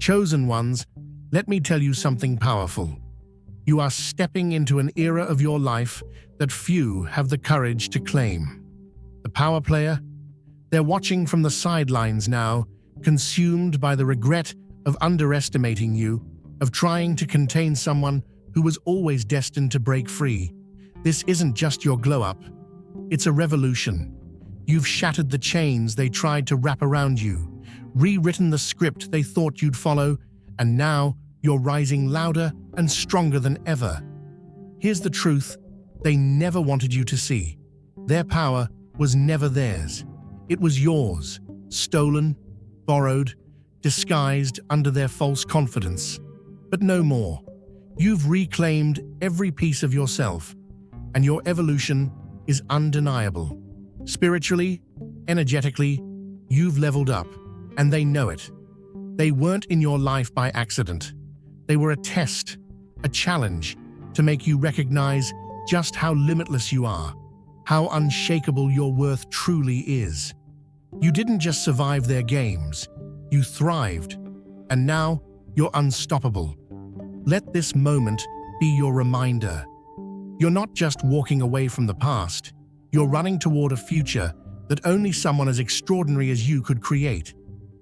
Chosen ones, let me tell you something powerful. You are stepping into an era of your life that few have the courage to claim. The power player? They're watching from the sidelines now, consumed by the regret of underestimating you, of trying to contain someone who was always destined to break free. This isn't just your glow-up. It's a revolution. You've shattered the chains they tried to wrap around you, rewritten the script they thought you'd follow, and now you're rising louder and stronger than ever. Here's the truth they never wanted you to see. Their power was never theirs. It was yours, stolen, borrowed, disguised under their false confidence. But no more. You've reclaimed every piece of yourself, and your evolution is undeniable. Spiritually, energetically, you've leveled up, and they know it. They weren't in your life by accident. They were a test, a challenge, to make you recognize just how limitless you are, how unshakable your worth truly is. You didn't just survive their games, you thrived, and now you're unstoppable. Let this moment be your reminder. You're not just walking away from the past, you're running toward a future that only someone as extraordinary as you could create.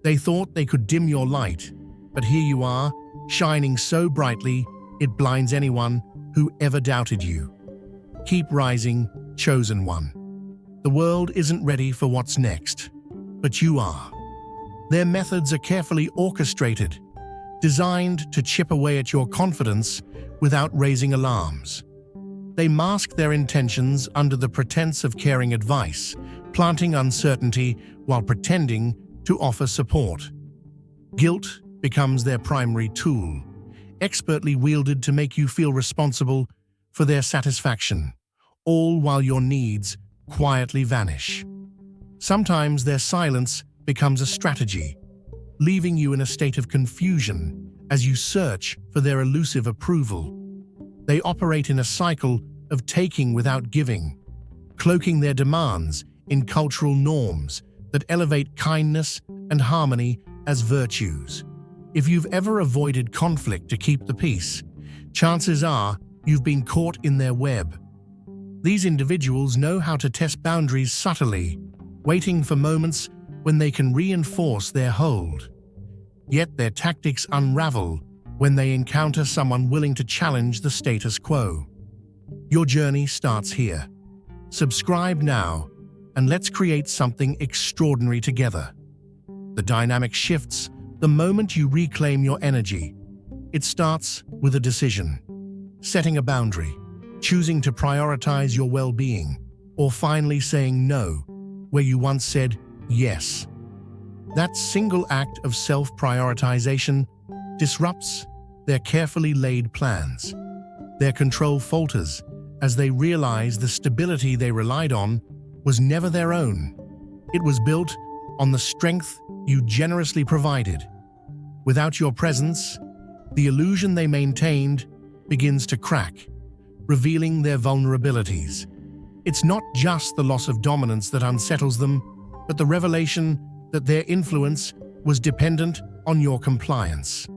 They thought they could dim your light, but here you are, shining so brightly it blinds anyone who ever doubted you. Keep rising, chosen one. The world isn't ready for what's next, but you are. Their methods are carefully orchestrated, designed to chip away at your confidence without raising alarms. They mask their intentions under the pretense of caring advice, planting uncertainty while pretending to offer support. Guilt becomes their primary tool, expertly wielded to make you feel responsible for their satisfaction, all while your needs quietly vanish. Sometimes their silence becomes a strategy, leaving you in a state of confusion as you search for their elusive approval. They operate in a cycle of taking without giving, cloaking their demands in cultural norms that elevate kindness and harmony as virtues. If you've ever avoided conflict to keep the peace, chances are you've been caught in their web. These individuals know how to test boundaries subtly, waiting for moments when they can reinforce their hold. Yet their tactics unravel when they encounter someone willing to challenge the status quo. Your journey starts here. Subscribe now, and let's create something extraordinary together. The dynamic shifts the moment you reclaim your energy. It starts with a decision, setting a boundary, choosing to prioritize your well-being, or finally saying no where you once said yes. That single act of self-prioritization disrupts their carefully laid plans. Their control falters as they realize the stability they relied on was never their own. It was built on the strength you generously provided. Without your presence, the illusion they maintained begins to crack, revealing their vulnerabilities. It's not just the loss of dominance that unsettles them, but the revelation that their influence was dependent on your compliance.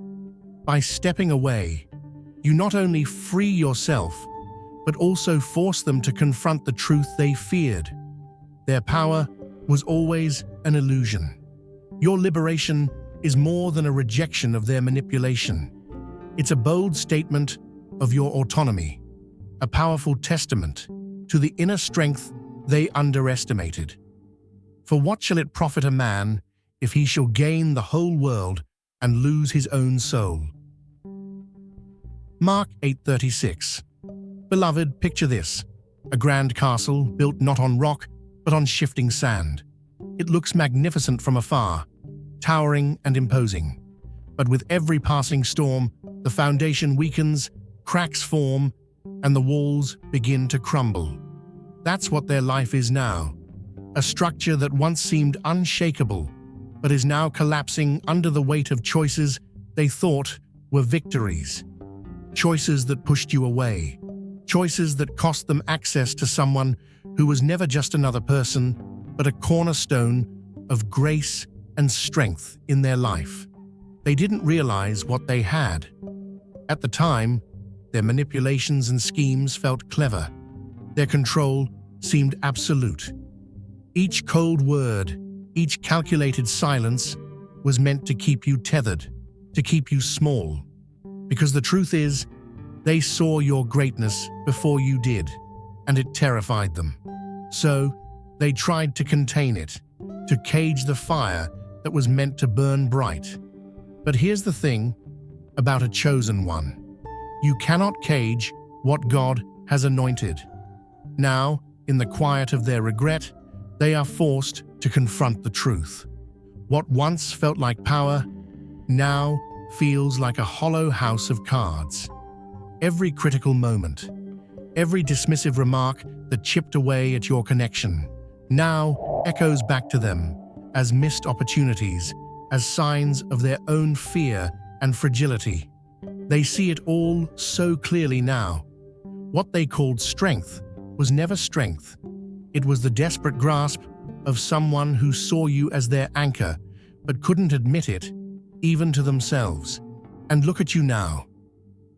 By stepping away, you not only free yourself, but also force them to confront the truth they feared. Their power was always an illusion. Your liberation is more than a rejection of their manipulation. It's a bold statement of your autonomy, a powerful testament to the inner strength they underestimated. For what shall it profit a man if he shall gain the whole world and lose his own soul? Mark 8:36. Beloved, picture this: a grand castle built not on rock, but on shifting sand. It looks magnificent from afar, towering and imposing. But with every passing storm, the foundation weakens, cracks form, and the walls begin to crumble. That's what their life is now. A structure that once seemed unshakable, but is now collapsing under the weight of choices they thought were victories. Choices that pushed you away. Choices that cost them access to someone who was never just another person, but a cornerstone of grace and strength in their life. They didn't realize what they had. At the time, their manipulations and schemes felt clever. Their control seemed absolute. Each cold word, each calculated silence was meant to keep you tethered, to keep you small. Because the truth is, they saw your greatness before you did, and it terrified them. So, they tried to contain it, to cage the fire that was meant to burn bright. But here's the thing about a chosen one. You cannot cage what God has anointed. Now, in the quiet of their regret, they are forced to confront the truth. What once felt like power now feels like a hollow house of cards. Every critical moment, every dismissive remark that chipped away at your connection, now echoes back to them as missed opportunities, as signs of their own fear and fragility. They see it all so clearly now. What they called strength was never strength. It was the desperate grasp of someone who saw you as their anchor, but couldn't admit it, even to themselves. And look at you now.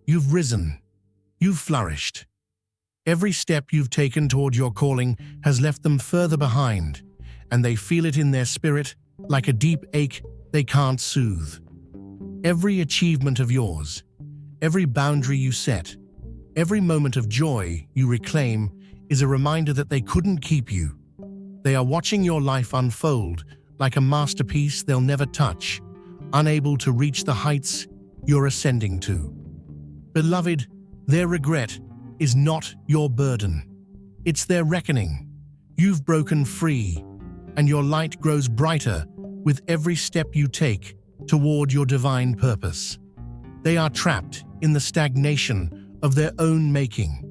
You've risen. You've flourished. Every step you've taken toward your calling has left them further behind, and they feel it in their spirit like a deep ache they can't soothe. Every achievement of yours, every boundary you set, every moment of joy you reclaim is a reminder that they couldn't keep you. They are watching your life unfold like a masterpiece they'll never touch, unable to reach the heights you're ascending to. Beloved, their regret is not your burden. It's their reckoning. You've broken free, and your light grows brighter with every step you take toward your divine purpose. They are trapped in the stagnation of their own making,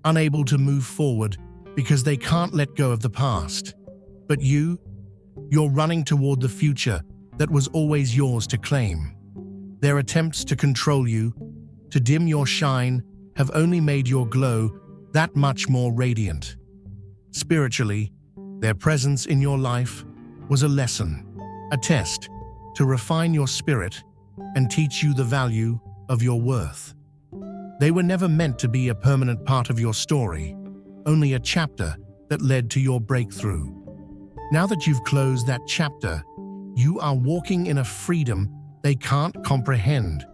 unable to move forward because they can't let go of the past. But you're running toward the future that was always yours to claim. Their attempts to control you, to dim your shine, have only made your glow that much more radiant. Spiritually, their presence in your life was a lesson, a test to refine your spirit and teach you the value of your worth. They were never meant to be a permanent part of your story, only a chapter that led to your breakthrough. Now that you've closed that chapter, you are walking in a freedom they can't comprehend.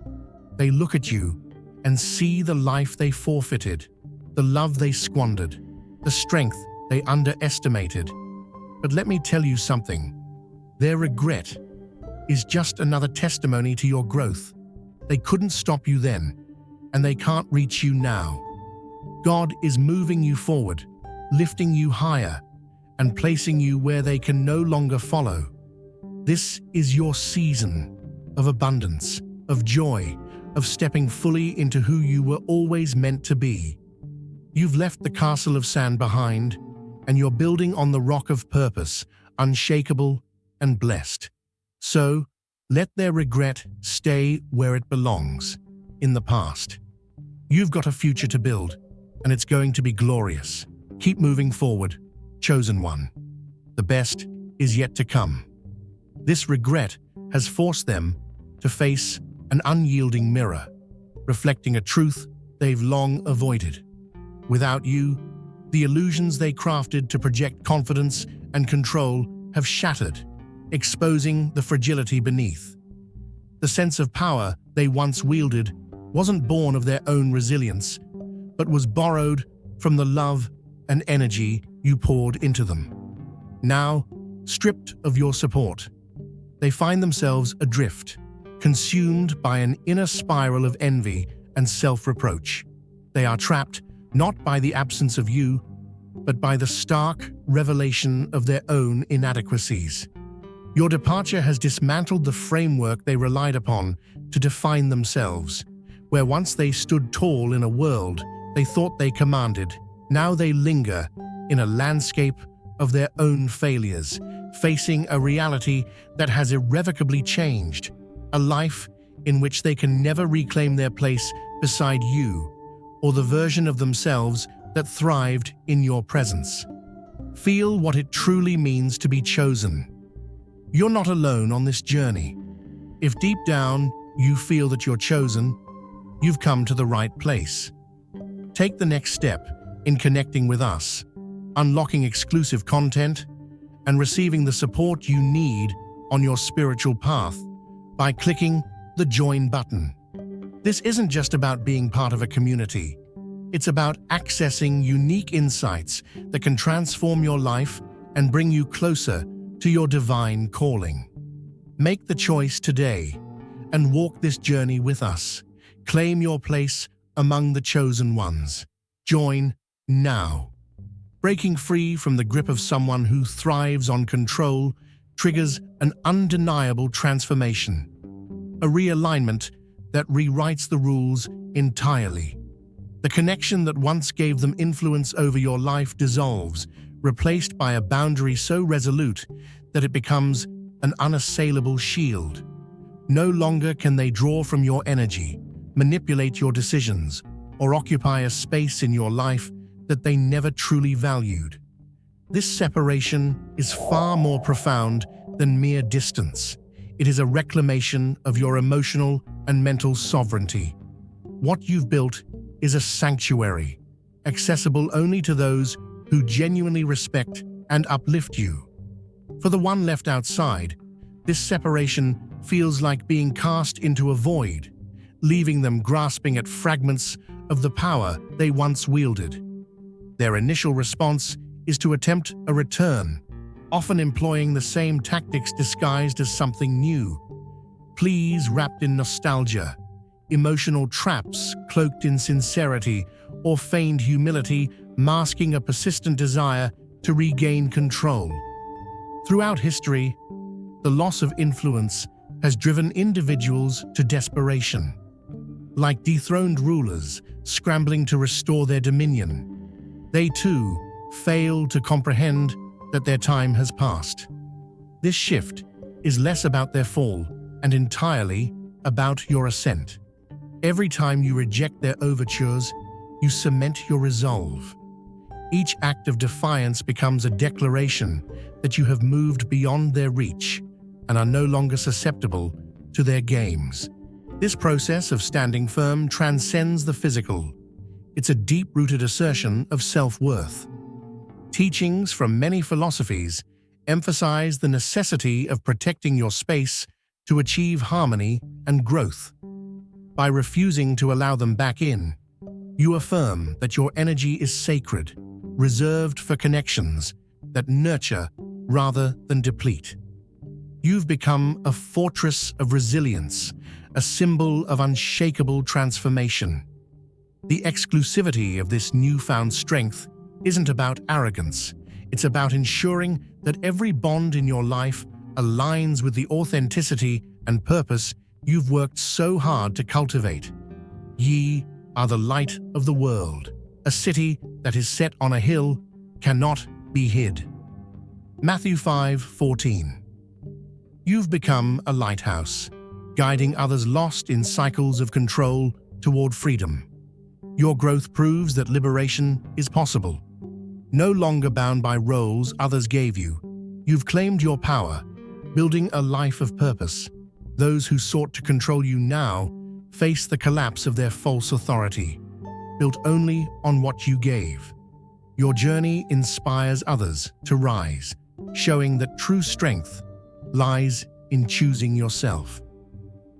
They look at you and see the life they forfeited, the love they squandered, the strength they underestimated. But let me tell you something. Their regret is just another testimony to your growth. They couldn't stop you then, and they can't reach you now. God is moving you forward, lifting you higher, and placing you where they can no longer follow. This is your season of abundance, of joy, of stepping fully into who you were always meant to be. You've left the castle of sand behind, and you're building on the rock of purpose, unshakable and blessed. So, let their regret stay where it belongs, in the past. You've got a future to build, and it's going to be glorious. Keep moving forward, chosen one. The best is yet to come. This regret has forced them to face an unyielding mirror, reflecting a truth they've long avoided. Without you, the illusions they crafted to project confidence and control have shattered, exposing the fragility beneath. The sense of power they once wielded wasn't born of their own resilience, but was borrowed from the love and energy you poured into them. Now, stripped of your support, they find themselves adrift, consumed by an inner spiral of envy and self-reproach. They are trapped not by the absence of you, but by the stark revelation of their own inadequacies. Your departure has dismantled the framework they relied upon to define themselves. Where once they stood tall in a world they thought they commanded, now they linger in a landscape of their own failures, facing a reality that has irrevocably changed, a life in which they can never reclaim their place beside you or the version of themselves that thrived in your presence. Feel what it truly means to be chosen. You're not alone on this journey. If deep down you feel that you're chosen, you've come to the right place. Take the next step in connecting with us, unlocking exclusive content, and receiving the support you need on your spiritual path by clicking the Join button. This isn't just about being part of a community. It's about accessing unique insights that can transform your life and bring you closer to your divine calling. Make the choice today and walk this journey with us. Claim your place among the chosen ones. Join now. Breaking free from the grip of someone who thrives on control triggers an undeniable transformation, a realignment that rewrites the rules entirely. The connection that once gave them influence over your life dissolves, replaced by a boundary so resolute that it becomes an unassailable shield. No longer can they draw from your energy, manipulate your decisions, or occupy a space in your life that they never truly valued. This separation is far more profound than mere distance. It is a reclamation of your emotional and mental sovereignty. What you've built is a sanctuary, accessible only to those who genuinely respect and uplift you. For the one left outside, this separation feels like being cast into a void, leaving them grasping at fragments of the power they once wielded. Their initial response is to attempt a return, often employing the same tactics disguised as something new. Pleas wrapped in nostalgia, emotional traps cloaked in sincerity, or feigned humility masking a persistent desire to regain control. Throughout history, the loss of influence has driven individuals to desperation. Like dethroned rulers scrambling to restore their dominion, they too fail to comprehend that their time has passed. This shift is less about their fall and entirely about your ascent. Every time you reject their overtures, you cement your resolve. Each act of defiance becomes a declaration that you have moved beyond their reach and are no longer susceptible to their games. This process of standing firm transcends the physical. It's a deep-rooted assertion of self-worth. Teachings from many philosophies emphasize the necessity of protecting your space to achieve harmony and growth. By refusing to allow them back in, you affirm that your energy is sacred, reserved for connections that nurture rather than deplete. You've become a fortress of resilience, a symbol of unshakable transformation. The exclusivity of this newfound strength isn't about arrogance. It's about ensuring that every bond in your life aligns with the authenticity and purpose you've worked so hard to cultivate. Ye are the light of the world. A city that is set on a hill cannot be hid. Matthew 5:14. You've become a lighthouse, guiding others lost in cycles of control toward freedom. Your growth proves that liberation is possible. No longer bound by roles others gave you, you've claimed your power, building a life of purpose. Those who sought to control you now face the collapse of their false authority, built only on what you gave. Your journey inspires others to rise, showing that true strength lies in choosing yourself.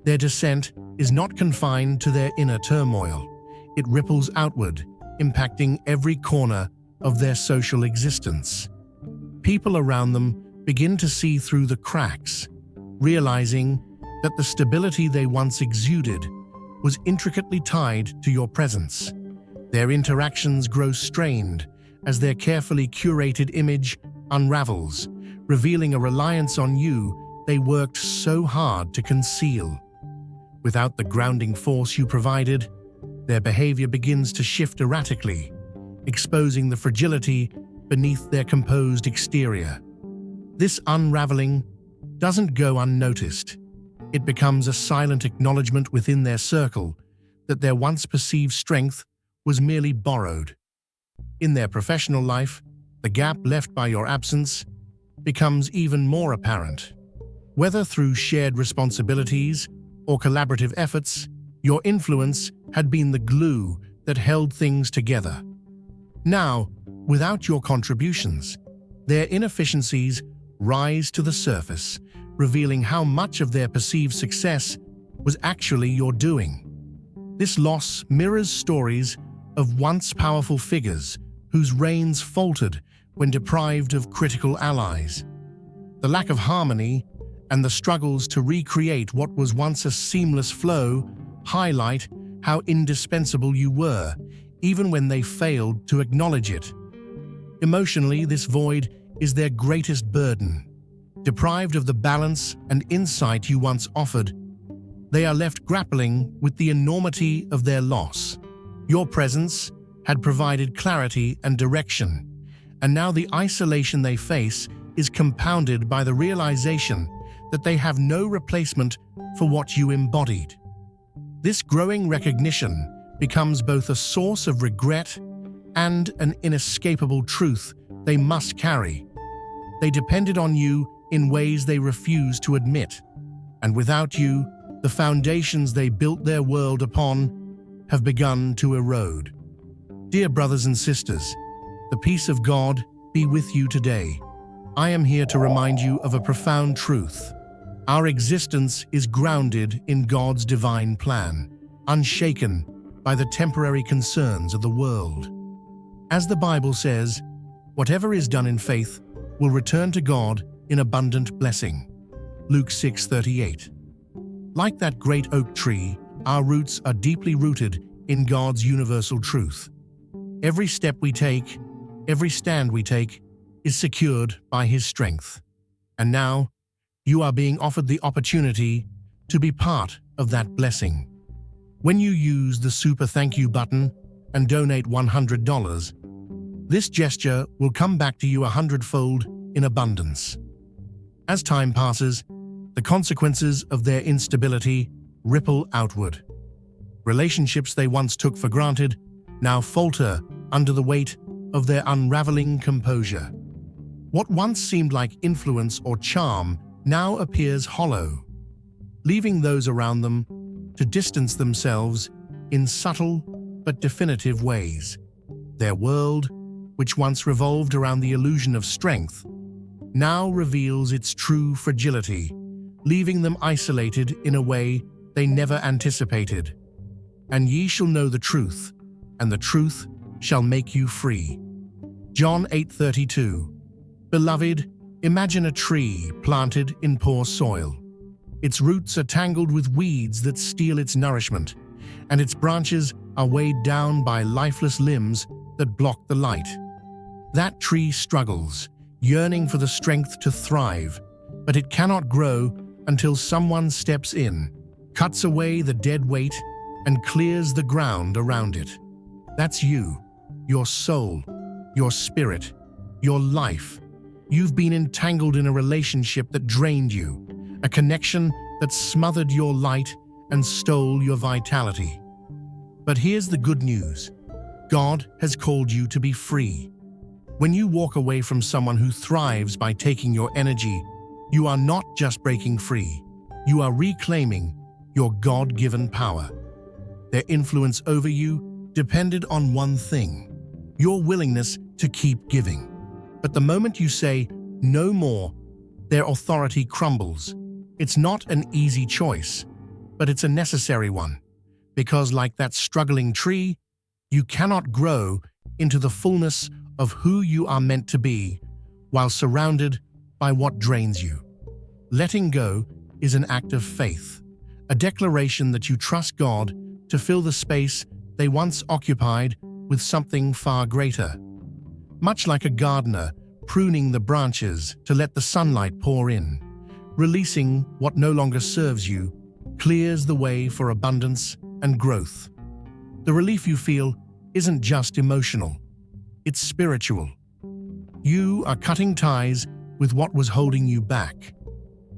Their descent is not confined to their inner turmoil. It ripples outward, impacting every corner of their social existence. People around them begin to see through the cracks, realizing that the stability they once exuded was intricately tied to your presence. Their interactions grow strained as their carefully curated image unravels, revealing a reliance on you they worked so hard to conceal. Without the grounding force you provided, their behavior begins to shift erratically, exposing the fragility beneath their composed exterior. This unraveling doesn't go unnoticed. It becomes a silent acknowledgement within their circle that their once perceived strength was merely borrowed. In their professional life, the gap left by your absence becomes even more apparent. Whether through shared responsibilities or collaborative efforts, your influence had been the glue that held things together. Now, without your contributions, their inefficiencies rise to the surface, revealing how much of their perceived success was actually your doing. This loss mirrors stories of once powerful figures whose reigns faltered when deprived of critical allies. The lack of harmony and the struggles to recreate what was once a seamless flow highlight how indispensable you were, even when they failed to acknowledge it. Emotionally, this void is their greatest burden. Deprived of the balance and insight you once offered, they are left grappling with the enormity of their loss. Your presence had provided clarity and direction, and now the isolation they face is compounded by the realization that they have no replacement for what you embodied. This growing recognition becomes both a source of regret and an inescapable truth they must carry. They depended on you in ways they refused to admit, and without you, the foundations they built their world upon have begun to erode. Dear brothers and sisters, the peace of God be with you today. I am here to remind you of a profound truth. Our existence is grounded in God's divine plan, unshaken by the temporary concerns of the world. As the Bible says, whatever is done in faith will return to God in abundant blessing. Luke 6:38. Like that great oak tree, our roots are deeply rooted in God's universal truth. Every step we take, every stand we take, is secured by His strength. And now, you are being offered the opportunity to be part of that blessing. When you use the Super Thank You button and donate $100, this gesture will come back to you 100-fold in abundance. As time passes, the consequences of their instability ripple outward. Relationships they once took for granted now falter under the weight of their unraveling composure. What once seemed like influence or charm now appears hollow, leaving those around them to distance themselves in subtle but definitive ways. Their world, which once revolved around the illusion of strength, now reveals its true fragility, leaving them isolated in a way they never anticipated. And ye shall know the truth, and the truth shall make you free. John 8:32. Beloved, imagine a tree planted in poor soil. Its roots are tangled with weeds that steal its nourishment, and its branches are weighed down by lifeless limbs that block the light. That tree struggles, yearning for the strength to thrive, but it cannot grow until someone steps in, cuts away the dead weight, and clears the ground around it. That's you, your soul, your spirit, your life. You've been entangled in a relationship that drained you, a connection that smothered your light and stole your vitality. But here's the good news. God has called you to be free. When you walk away from someone who thrives by taking your energy, you are not just breaking free. You are reclaiming your God-given power. Their influence over you depended on one thing: your willingness to keep giving. But the moment you say, "No more," their authority crumbles. It's not an easy choice, but it's a necessary one. Because like that struggling tree, you cannot grow into the fullness of who you are meant to be while surrounded by what drains you. Letting go is an act of faith, a declaration that you trust God to fill the space they once occupied with something far greater. Much like a gardener pruning the branches to let the sunlight pour in, releasing what no longer serves you clears the way for abundance and growth. The relief you feel isn't just emotional, it's spiritual. You are cutting ties with what was holding you back,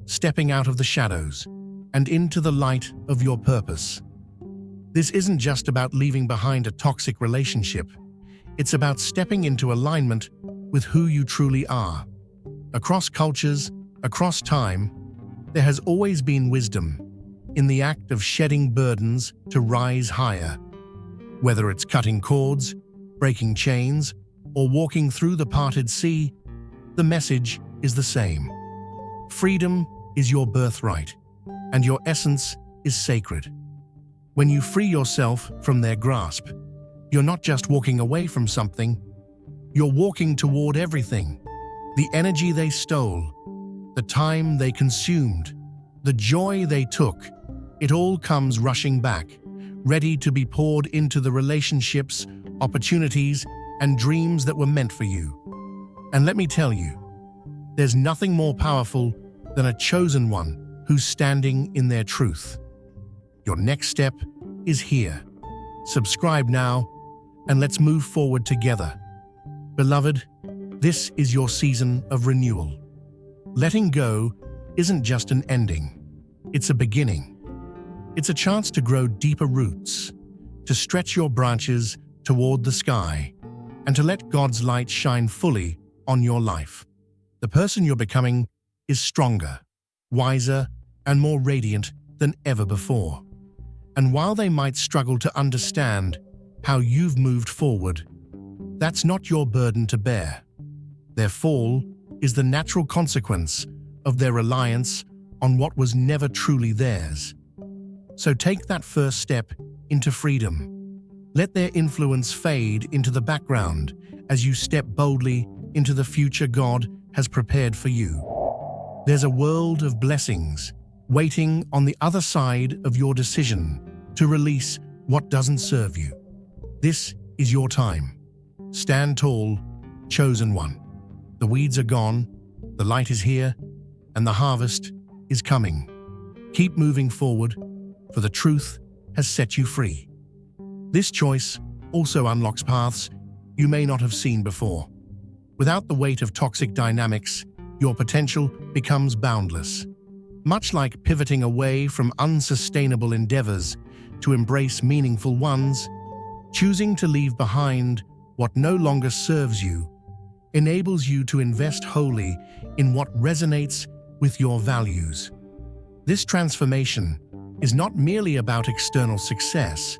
stepping out of the shadows and into the light of your purpose. This isn't just about leaving behind a toxic relationship. It's about stepping into alignment with who you truly are. Across cultures, across time, There has always been wisdom in the act of shedding burdens to rise higher. Whether it's cutting cords, breaking chains, or walking through the parted sea, the message is the same. Freedom is your birthright, and your essence is sacred. When you free yourself from their grasp, you're not just walking away from something, you're walking toward everything. The energy they stole, the time they consumed, the joy they took, it all comes rushing back, ready to be poured into the relationships, opportunities, and dreams that were meant for you. And let me tell you, there's nothing more powerful than a chosen one who's standing in their truth. Your next step is here. Subscribe now, and let's move forward together. Beloved, this is your season of renewal. Letting go isn't just an ending, it's a beginning. It's a chance to grow deeper roots, to stretch your branches toward the sky, and to let God's light shine fully on your life. The person you're becoming is stronger, wiser, and more radiant than ever before. And while they might struggle to understand how you've moved forward, that's not your burden to bear. Their fall is the natural consequence of their reliance on what was never truly theirs. So take that first step into freedom. Let their influence fade into the background as you step boldly into the future God has prepared for you. There's a world of blessings waiting on the other side of your decision to release what doesn't serve you. This is your time. Stand tall, chosen one. The weeds are gone, the light is here, and the harvest is coming. Keep moving forward, for the truth has set you free. This choice also unlocks paths you may not have seen before. Without the weight of toxic dynamics, your potential becomes boundless. Much like pivoting away from unsustainable endeavors to embrace meaningful ones, choosing to leave behind what no longer serves you enables you to invest wholly in what resonates with your values. This transformation is not merely about external success,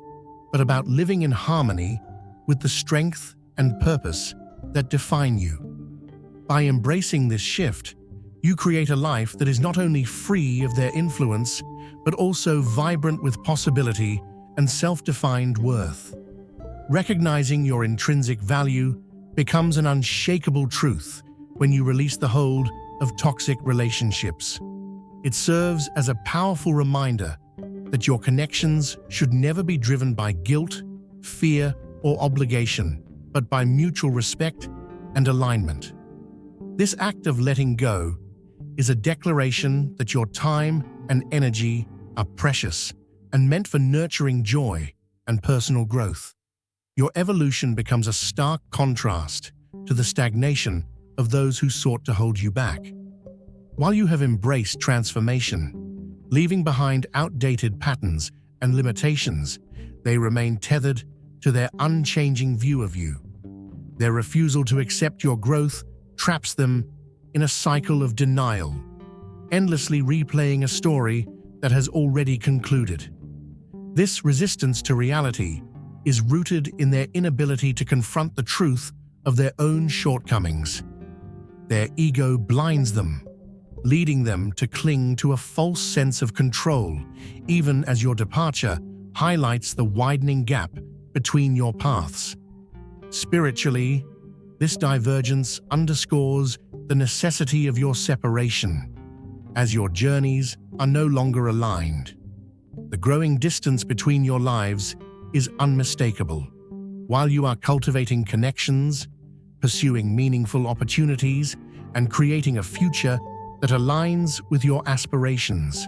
but about living in harmony with the strength and purpose that define you. By embracing this shift, you create a life that is not only free of their influence, but also vibrant with possibility and self-defined worth. Recognizing your intrinsic value becomes an unshakable truth when you release the hold of toxic relationships. It serves as a powerful reminder that your connections should never be driven by guilt, fear, or obligation, but by mutual respect and alignment. This act of letting go is a declaration that your time and energy are precious and meant for nurturing joy and personal growth. Your evolution becomes a stark contrast to the stagnation of those who sought to hold you back. While you have embraced transformation, leaving behind outdated patterns and limitations, they remain tethered to their unchanging view of you. Their refusal to accept your growth traps them in a cycle of denial, endlessly replaying a story that has already concluded. This resistance to reality is rooted in their inability to confront the truth of their own shortcomings. Their ego blinds them, leading them to cling to a false sense of control, even as your departure highlights the widening gap between your paths. Spiritually, this divergence underscores the necessity of your separation, as your journeys are no longer aligned. The growing distance between your lives is unmistakable. While you are cultivating connections, pursuing meaningful opportunities, and creating a future that aligns with your aspirations,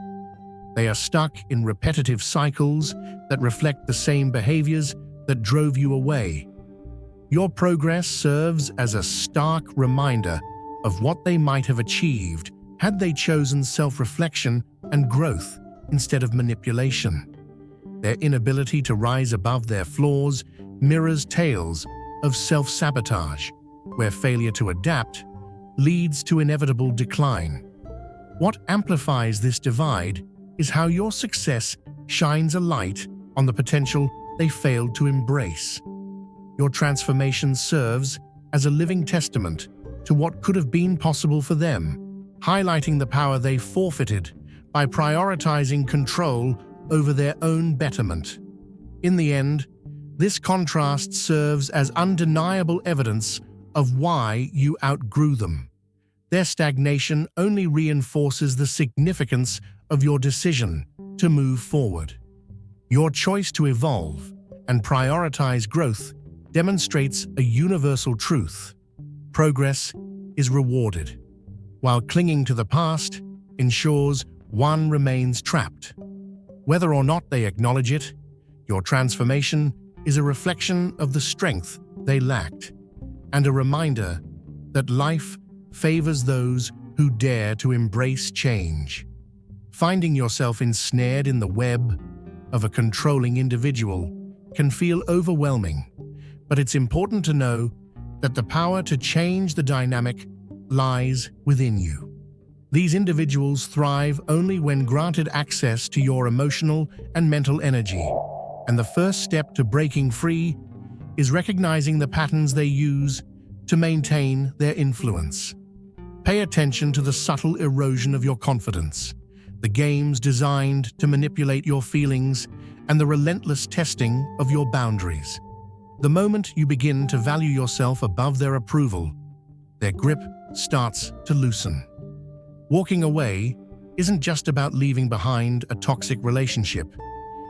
they are stuck in repetitive cycles that reflect the same behaviors that drove you away. Your progress serves as a stark reminder of what they might have achieved had they chosen self-reflection and growth instead of manipulation. Their inability to rise above their flaws mirrors tales of self-sabotage, where failure to adapt leads to inevitable decline. What amplifies this divide is how your success shines a light on the potential they failed to embrace. Your transformation serves as a living testament to what could have been possible for them, highlighting the power they forfeited by prioritizing control over their own betterment. In the end, this contrast serves as undeniable evidence of why you outgrew them. Their stagnation only reinforces the significance of your decision to move forward. Your choice to evolve and prioritize growth demonstrates a universal truth. Progress is rewarded, while clinging to the past ensures one remains trapped. Whether or not they acknowledge it, your transformation is a reflection of the strength they lacked, and a reminder that life favors those who dare to embrace change. Finding yourself ensnared in the web of a controlling individual can feel overwhelming, but it's important to know that the power to change the dynamic lies within you. These individuals thrive only when granted access to your emotional and mental energy, and the first step to breaking free is recognizing the patterns they use to maintain their influence. Pay attention to the subtle erosion of your confidence, the games designed to manipulate your feelings, and the relentless testing of your boundaries. The moment you begin to value yourself above their approval, their grip starts to loosen. Walking away isn't just about leaving behind a toxic relationship.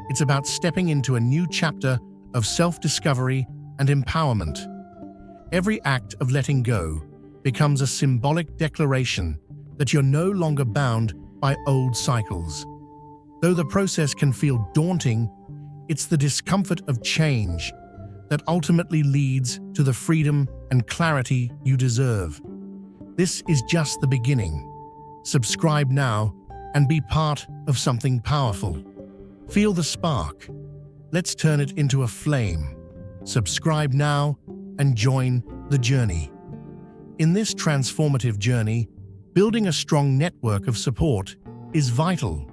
It's about stepping into a new chapter of self-discovery and empowerment. Every act of letting go becomes a symbolic declaration that you're no longer bound by old cycles. Though the process can feel daunting, it's the discomfort of change that ultimately leads to the freedom and clarity you deserve. This is just the beginning. Subscribe now and be part of something powerful. Feel the spark. Let's turn it into a flame. Subscribe now and join the journey. In this transformative journey, building a strong network of support is vital.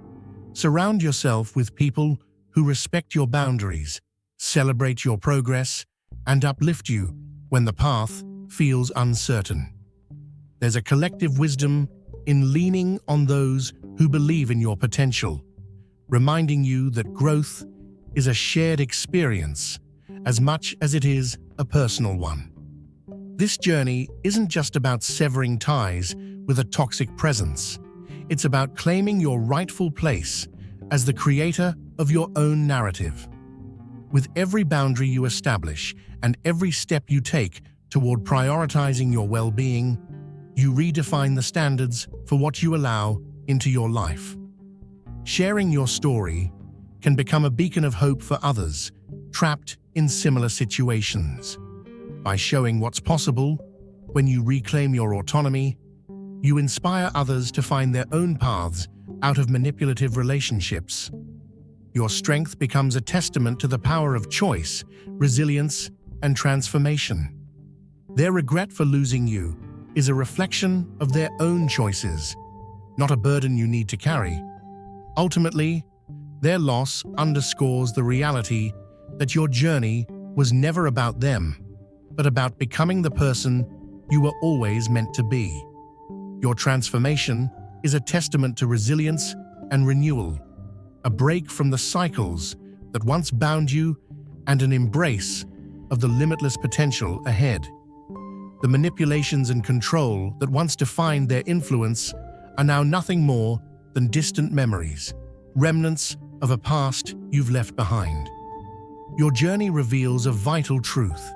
Surround yourself with people who respect your boundaries, celebrate your progress, and uplift you when the path feels uncertain. There's a collective wisdom in leaning on those who believe in your potential, reminding you that growth is a shared experience as much as it is a personal one. This journey isn't just about severing ties with a toxic presence. It's about claiming your rightful place as the creator of your own narrative. With every boundary you establish and every step you take toward prioritizing your well-being, you redefine the standards for what you allow into your life. Sharing your story can become a beacon of hope for others trapped in similar situations. By showing what's possible, when you reclaim your autonomy, you inspire others to find their own paths out of manipulative relationships. Your strength becomes a testament to the power of choice, resilience, and transformation. Their regret for losing you is a reflection of their own choices, not a burden you need to carry. Ultimately, their loss underscores the reality that your journey was never about them, but about becoming the person you were always meant to be. Your transformation is a testament to resilience and renewal, a break from the cycles that once bound you and an embrace of the limitless potential ahead. The manipulations and control that once defined their influence are now nothing more than distant memories, remnants of a past you've left behind. Your journey reveals a vital truth.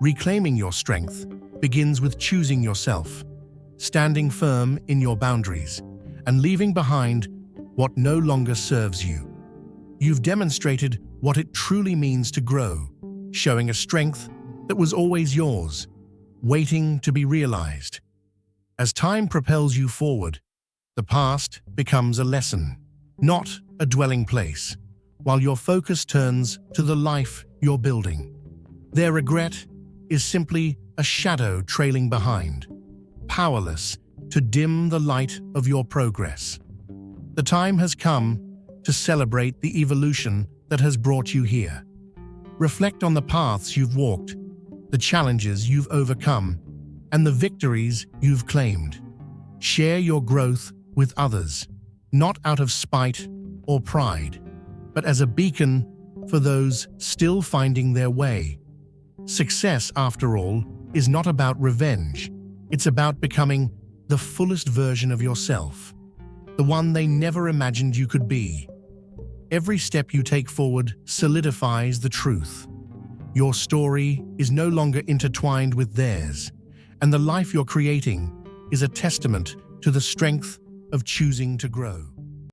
Reclaiming your strength begins with choosing yourself, standing firm in your boundaries, and leaving behind what no longer serves you. You've demonstrated what it truly means to grow, showing a strength that was always yours, waiting to be realized. As time propels you forward, the past becomes a lesson, not a dwelling place, while your focus turns to the life you're building. Their regret is simply a shadow trailing behind, powerless to dim the light of your progress. The time has come to celebrate the evolution that has brought you here. Reflect on the paths you've walked, the challenges you've overcome, and the victories you've claimed. Share your growth with others, not out of spite or pride, but as a beacon for those still finding their way. Success, after all, is not about revenge. It's about becoming the fullest version of yourself, the one they never imagined you could be. Every step you take forward solidifies the truth. Your story is no longer intertwined with theirs, and the life you're creating is a testament to the strength of choosing to grow.